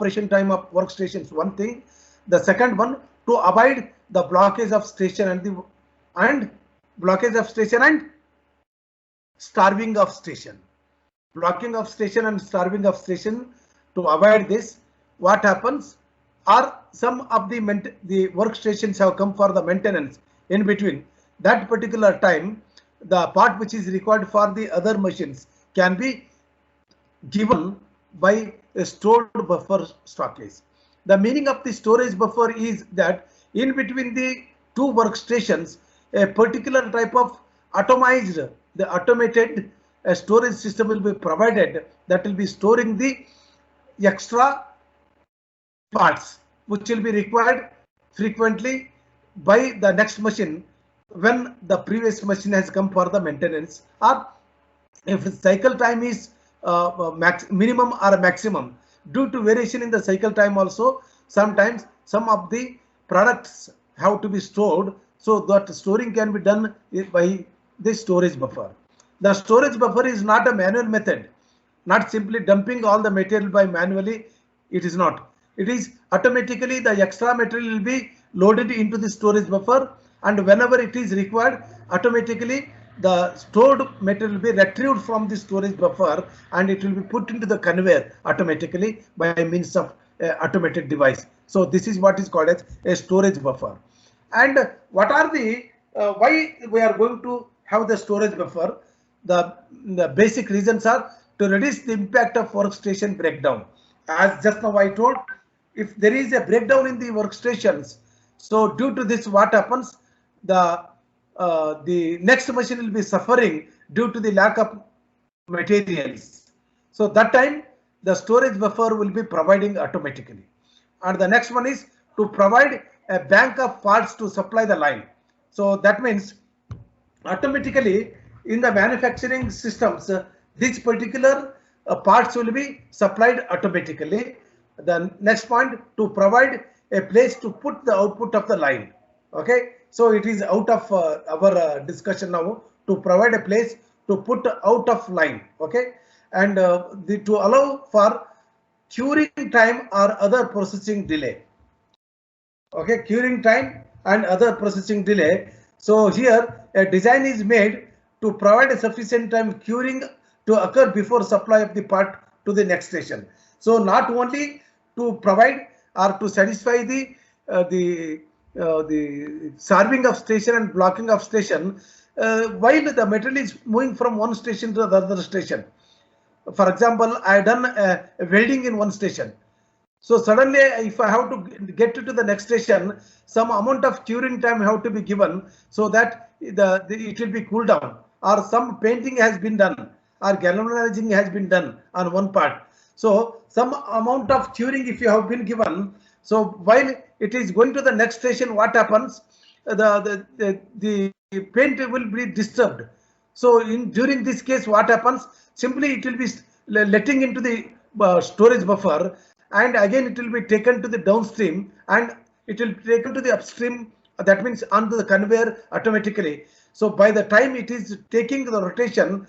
operation time of workstations, one thing. The second one, to avoid the blockage of station and blockage of station and starving of station. Blocking of station and starving of station. To avoid this, what happens? Or some of the workstations have come for the maintenance in between. That particular time, the part which is required for the other machines can be given by a stored buffer stockage. The meaning of the storage buffer is that in between the two workstations, a particular type of automated storage system will be provided that will be storing the extra parts which will be required frequently by the next machine when the previous machine has come for the maintenance, or if cycle time is minimum or maximum. Due to variation in the cycle time also, sometimes some of the products have to be stored, so that storing can be done by the storage buffer. The storage buffer is not a manual method, not simply dumping all the material by manually. It is not. It is automatically the extra material will be loaded into the storage buffer, and whenever it is required, automatically the stored material will be retrieved from the storage buffer and it will be put into the conveyor automatically by means of automated device. So this is what is called as a storage buffer. And what are the why we are going to have the storage buffer? The basic reasons are to reduce the impact of workstation breakdown. As just now I told, if there is a breakdown in the workstations, so due to this, what happens? The next machine will be suffering due to the lack of materials. So that time the storage buffer will be providing automatically. And the next one is to provide a bank of parts to supply the line. So that means automatically in the manufacturing systems, this particular parts will be supplied automatically. The next point, to provide a place to put the output of the line. Okay, so it is out of our discussion now, to provide a place to put out of line. Okay, and to allow for curing time or other processing delay. Okay, curing time and other processing delay. So here a design is made to provide a sufficient time curing to occur before supply of the part to the next station. So not only to provide or to satisfy the starving of station and blocking of station while the material is moving from one station to the other station. For example, I have done welding in one station. So suddenly, if I have to get to the next station, some amount of curing time have to be given so that it will be cooled down, or some painting has been done, or galvanizing has been done on one part. So some amount of curing if you have been given. So while it is going to the next station, what happens? The paint will be disturbed. So during this case, what happens? Simply it will be letting into the storage buffer, and again it will be taken to the downstream and it will be taken to the upstream. That means onto the conveyor automatically. So by the time it is taking the rotation,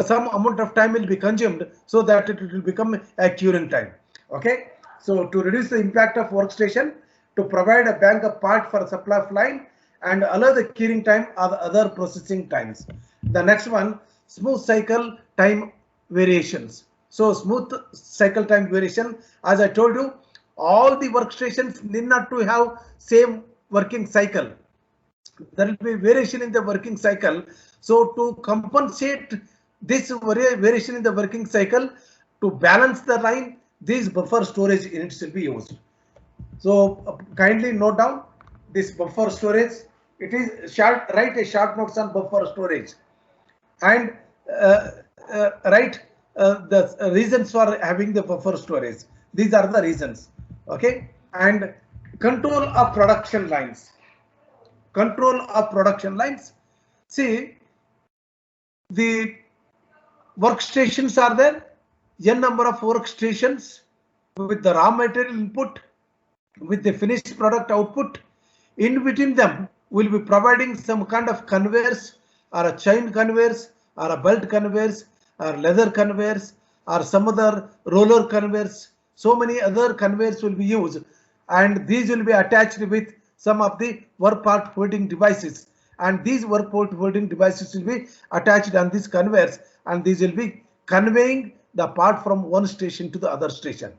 some amount of time will be consumed so that it will become a curing time. Okay. So to reduce the impact of workstation, to provide a bank of part for supply of line and allow the curing time or the other processing times. The next one, smooth cycle time variations. So smooth cycle time variation, as I told you, all the workstations need not to have same working cycle. There will be variation in the working cycle. So to compensate this variation in the working cycle, to balance the line, these buffer storage units will be used. So kindly note down this buffer storage. It is short. Write a short notes on buffer storage, and write the reasons for having the buffer storage. These are the reasons. Okay, and control of production lines. Control of production lines. See, the workstations are there. N number of workstations with the raw material input, with the finished product output. In between them, we'll be providing some kind of conveyors, or a chain conveyors, or a belt conveyors, or leather conveyors, or some other roller conveyors. so many other conveyors will be used, and these will be attached with some of the work part holding devices, and these work part holding devices will be attached on these conveyors, and these will be conveying the part from one station to the other station.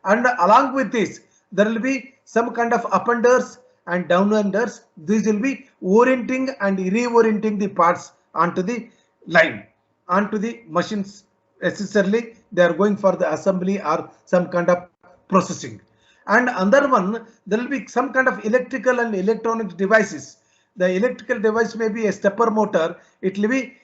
And along with this, there will be some kind of up-enders and down-enders. These will be orienting and reorienting the parts onto the line, onto the machines. Necessarily, they are going for the assembly or some kind of processing. And another one, there will be some kind of electrical and electronic devices. The electrical device may be a stepper motor. It will be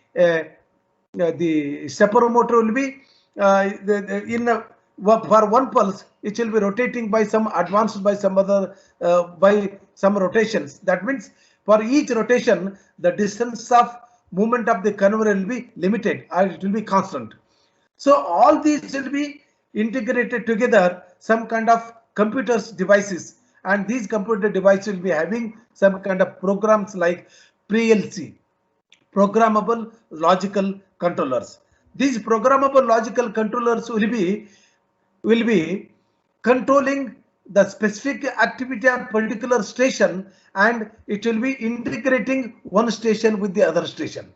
the stepper motor will be for one pulse, it will be rotating by some advanced by some other by some rotations. That means for each rotation, the distance of movement of the conveyor will be limited, or it will be constant. So all these will be integrated together, some kind of computers devices, and these computer devices will be having some kind of programs like PLC, programmable logical controllers. These programmable logical controllers will be controlling the specific activity of particular station, and it will be integrating one station with the other station.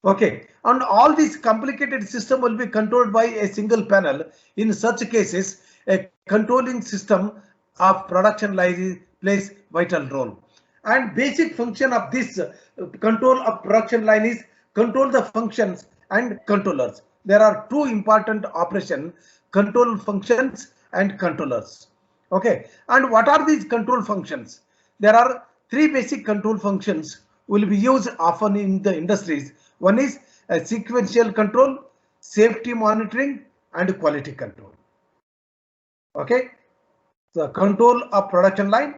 Okay, and all these complicated system will be controlled by a single panel. In such cases, a controlling system of production line plays vital role. And basic function of this control of production line is control the functions and controllers. There are two important operations: control functions and controllers. Okay, and what are these control functions? There are three basic control functions will be used often in the industries. One is a sequential control, safety monitoring, and quality control. Okay, the control of production line,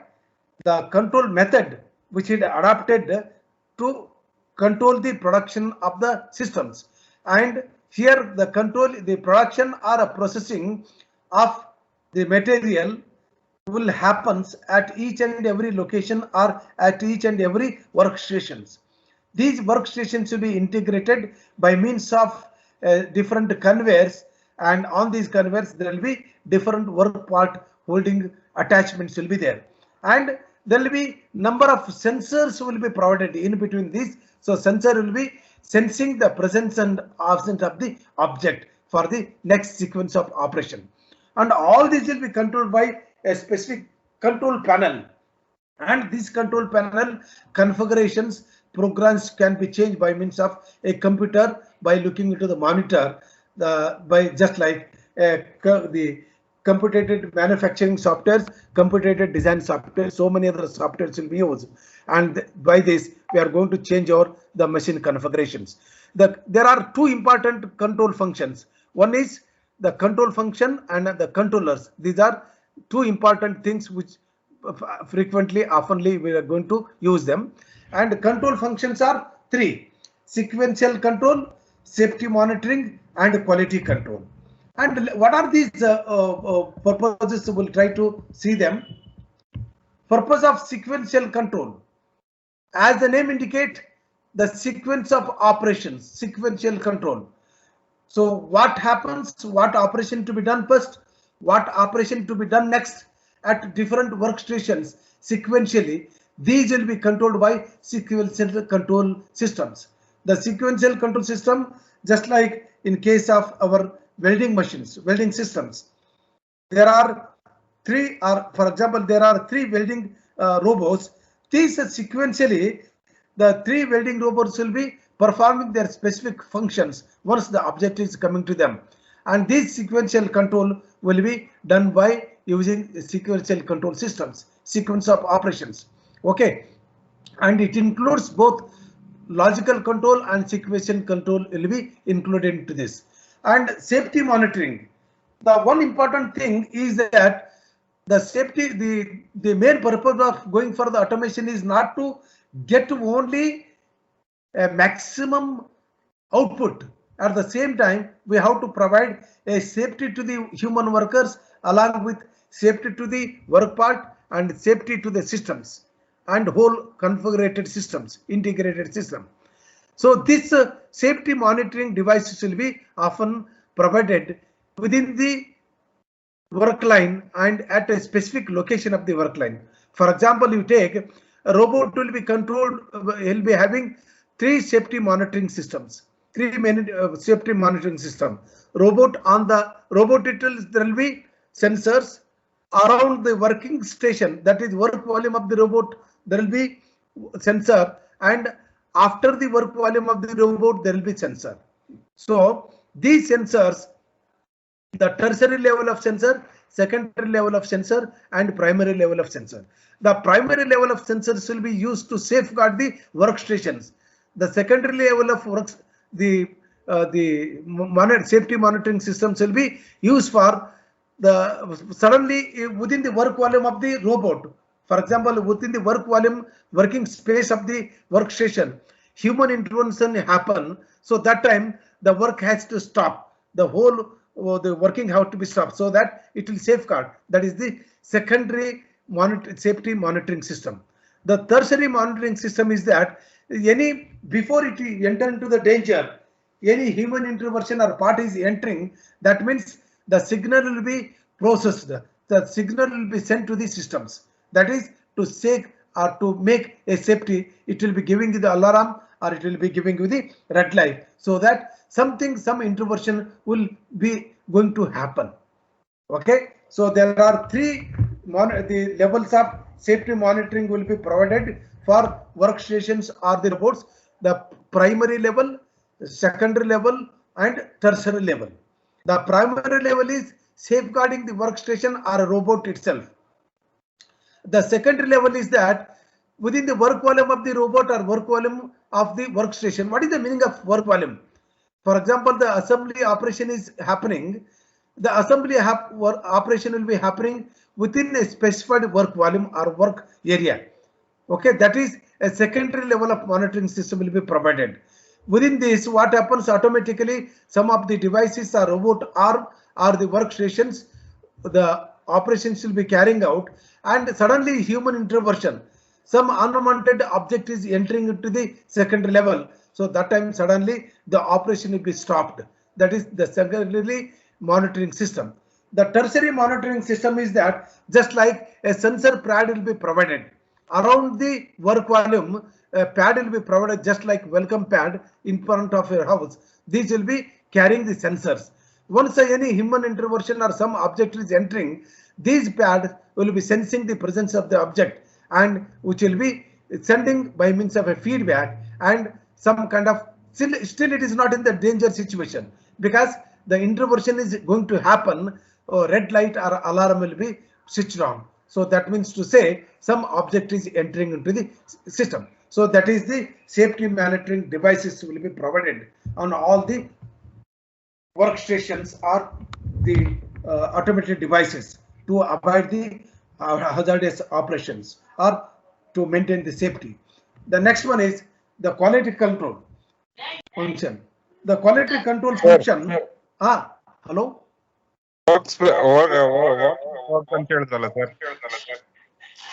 the control method which is adapted to control the production of the systems, and here the control the production or a processing of the material will happens at each and every location or at each and every workstations. These workstations will be integrated by means of different conveyors, and on these conveyors there will be different work part holding attachments will be there, and there will be number of sensors will be provided in between these. So sensor will be sensing the presence and absence of the object for the next sequence of operation, and all these will be controlled by a specific control panel, and this control panel configurations programs can be changed by means of a computer by looking into the monitor, by just like the computer-aided manufacturing softwares, computer-aided design software, so many other softwares will be used, and by this we are going to change the machine configurations. There are two important control functions. One is the control function and the controllers. These are two important things which frequently, oftenly we are going to use them. And control functions are three: sequential control, safety monitoring, and quality control. And what are these purposes? We'll try to see them. Purpose of sequential control. As the name indicates, the sequence of operations, sequential control. So what happens, what operation to be done first, what operation to be done next at different workstations sequentially, these will be controlled by sequential control systems. The sequential control system, just like in case of our welding machines, welding systems, there are three, or for example, there are three welding robots. These sequentially, the three welding robots will be performing their specific functions once the object is coming to them, and this sequential control will be done by using sequential control systems, sequence of operations. Okay, and it includes both logical control and sequential control will be included into this. And safety monitoring, the one important thing is that the safety, the main purpose of going for the automation is not to get only a maximum output. At the same time, we have to provide a safety to the human workers, along with safety to the work part and safety to the systems and whole configured systems, integrated system. So this safety monitoring devices will be often provided within the work line and at a specific location of the work line. For example, you take a robot will be controlled, will be having three safety monitoring systems, three main safety monitoring system. Robot on the robot, there will be sensors around the working station, that is work volume of the robot, there will be sensor, and after the work volume of the robot there will be sensor. So these sensors, the tertiary level of sensor, secondary level of sensor, and primary level of sensor. The primary level of sensors will be used to safeguard the workstations. The secondary level of works, the safety monitoring systems will be used for the suddenly within the work volume of the robot. For example, within the work volume, working space of the workstation, human intervention happen. So that time the work has to stop. The whole the working have to be stopped so that it will safeguard. That is the secondary safety monitoring system. The tertiary monitoring system is that before it enter into the danger, any human intervention or part is entering. That means the signal will be processed. The signal will be sent to the systems. That is to say or to make a safety. It will be giving you the alarm or it will be giving you the red light, so that some intervention will be going to happen. Okay, so there are the levels of safety monitoring will be provided for workstations or the robots: the primary level, secondary level, and tertiary level. The primary level is safeguarding the workstation or a robot itself. The secondary level is that within the work volume of the robot or work volume of the workstation. What is the meaning of work volume? For example, the assembly operation is happening. The assembly operation will be happening within a specified work volume or work area. Okay, that is a secondary level of monitoring system will be provided. Within this, what happens automatically, some of the devices or robot arm or the workstations, the operations will be carrying out, and suddenly human intervention, some unwanted object is entering into the secondary level. So that time suddenly the operation will be stopped. That is the secondary monitoring system. The tertiary monitoring system is that just like a sensor pad will be provided around the work volume, a pad will be provided just like welcome pad in front of your house. These will be carrying the sensors. Once any human intervention or some object is entering, these pads will be sensing the presence of the object, and which will be sending by means of a feedback and some kind of still it is not in the danger situation, because the intervention is going to happen. Red light or alarm will be switched on. So that means to say some object is entering into the system. So that is the safety monitoring devices will be provided on all the workstations or the automated devices to avoid the hazardous operations or to maintain the safety. The next one is the quality control function. The quality control function. Hello.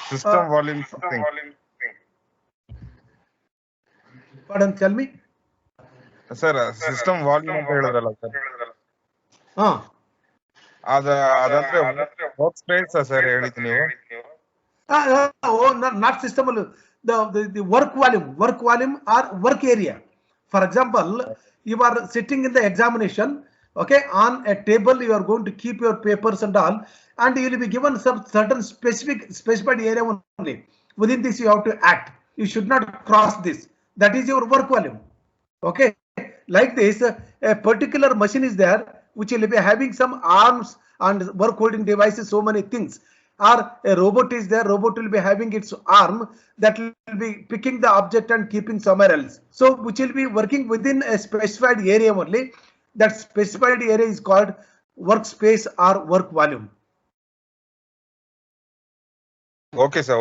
System volume something. Pardon, tell me. Sir, system volume ಅಂತ ಹೇಳಿದ್ರಲ್ಲ sir. ಅದಂದ್ರೆ work space sir ಹೇಳಿದ್ದು ನೀವು. Not system. The work volume or work area. For example, you are sitting in the examination. Okay, on a table you are going to keep your papers and all, and you will be given some certain specified area only. Within this you have to act. You should not cross this. That is your work volume. Okay, like this, a particular machine is there which will be having some arms and work holding devices, so many things. Or a robot is there, robot will be having its arm that will be picking the object and keeping somewhere else. So which will be working within a specified area only. That specified area is called workspace or work volume. Okay, sir.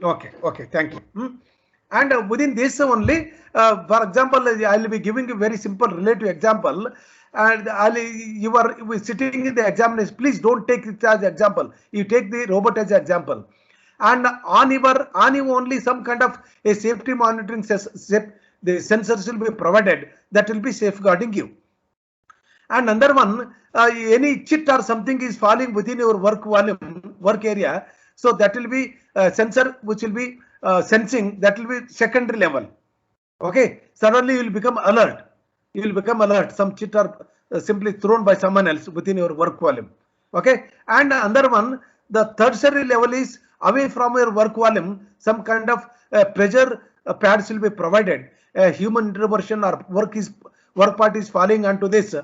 Okay. Thank you. And within this only, for example, I will be giving a very simple relative example. And you are sitting in the examination. Please don't take it as example. You take the robot as example. And on you only some kind of a safety monitoring the sensors will be provided that will be safeguarding you. And another one, any chit or something is falling within your work volume, work area. So that will be sensor which will be sensing, that will be secondary level. Okay, suddenly you will become alert. You will become alert. Some chit are simply thrown by someone else within your work volume. Okay, and another one, the tertiary level is away from your work volume. Some kind of pressure pads will be provided. Human intervention or work part is falling onto this.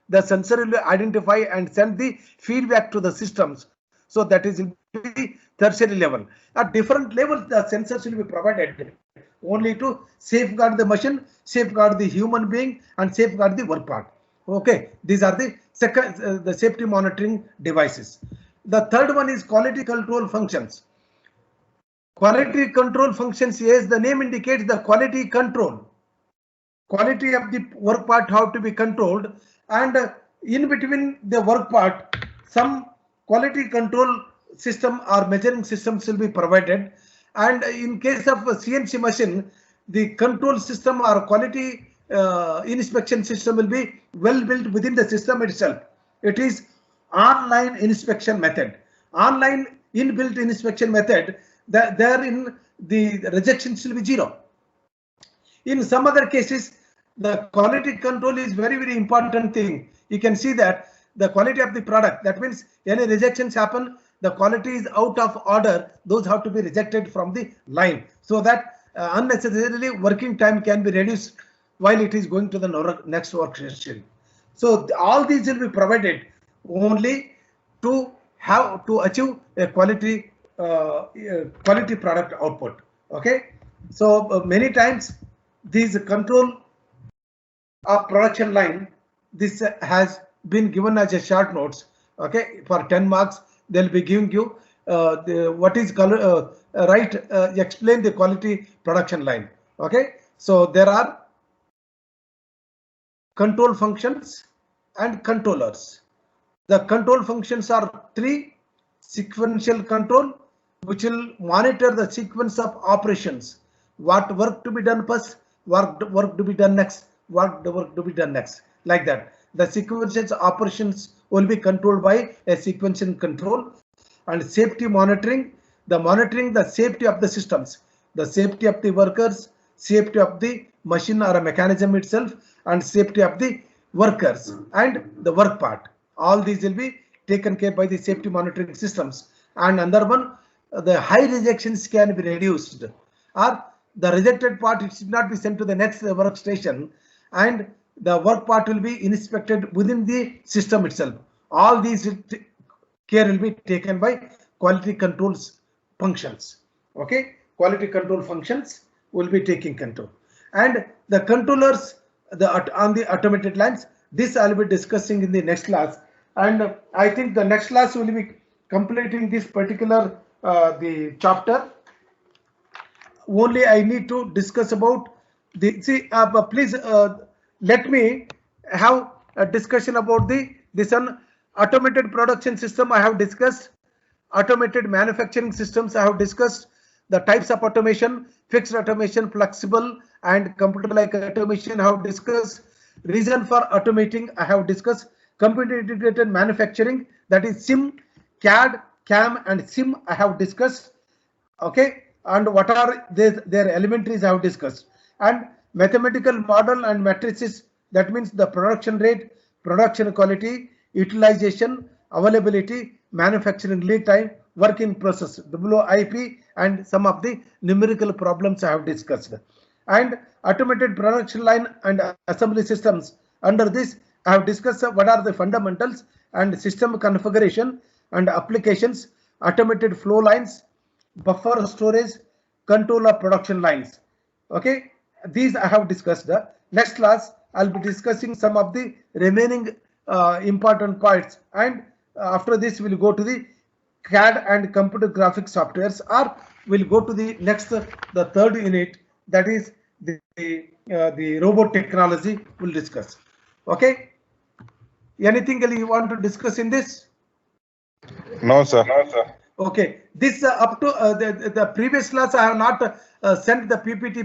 The sensor will identify and send the feedback to the systems. So that is the tertiary level. At different levels, the sensors will be provided only to safeguard the machine, safeguard the human being, and safeguard the work part. Okay, these are the second the safety monitoring devices. The third one is quality control functions. Quality control functions, yes, the name indicates the quality control. Quality of the work part have to be controlled, and in between the work part, some quality control system or measuring systems will be provided. And in case of a CNC machine, the control system or quality inspection system will be well built within the system itself. It is online inspection method. Online inbuilt inspection method, therein the rejections will be zero. In some other cases, the quality control is very, very important thing. You can see that the quality of the product, that means any rejections happen, the quality is out of order, those have to be rejected from the line, so that unnecessarily working time can be reduced while it is going to the next work session. So all these will be provided only to have to achieve a quality product output. Okay, so many times these control of production line, this has been given as a short notes. Okay, for 10 marks they'll be giving you what is explain the quality production line. Okay, so there are control functions and controllers. The control functions are three: sequential control, which will monitor the sequence of operations, what work to be done first, what work to be done next, what the work to be done next, like that. The sequential operations will be controlled by a sequential control. And safety monitoring, monitoring the safety of the systems, the safety of the workers, safety of the machine or a mechanism itself, and safety of the workers and the work part. All these will be taken care by the safety monitoring systems. And another one, the high rejections can be reduced, or the rejected part, it should not be sent to the next workstation, and the work part will be inspected within the system itself. All these care will be taken by quality controls functions. Okay, quality control functions will be taking control. And the controllers, on the automated lines, this I'll be discussing in the next class. And I think the next class will be completing this particular the chapter. Only I need to discuss about the please let me have a discussion about this one. Automated production system I have discussed, automated manufacturing systems I have discussed, the types of automation, fixed automation, flexible and computer like automation I have discussed, reason for automating I have discussed, computer integrated manufacturing, that is SIM, CAD, CAM and SIM I have discussed. Okay, and what are their elementaries I have discussed, and mathematical model and matrices, that means the production rate, production quality, utilization, availability, manufacturing lead time, work in process, WIP, and some of the numerical problems I have discussed. And automated production line and assembly systems, under this I have discussed what are the fundamentals and system configuration and applications, automated flow lines, buffer storage, control of production lines. Okay, these I have discussed. Next class I'll be discussing some of the remaining important parts, and after this we'll go to the CAD and computer graphics softwares, or we'll go to the next the third unit, that is the robot technology we'll discuss. Okay, anything else you want to discuss in this? No sir. Okay, this up to the previous class I have not sent the PPT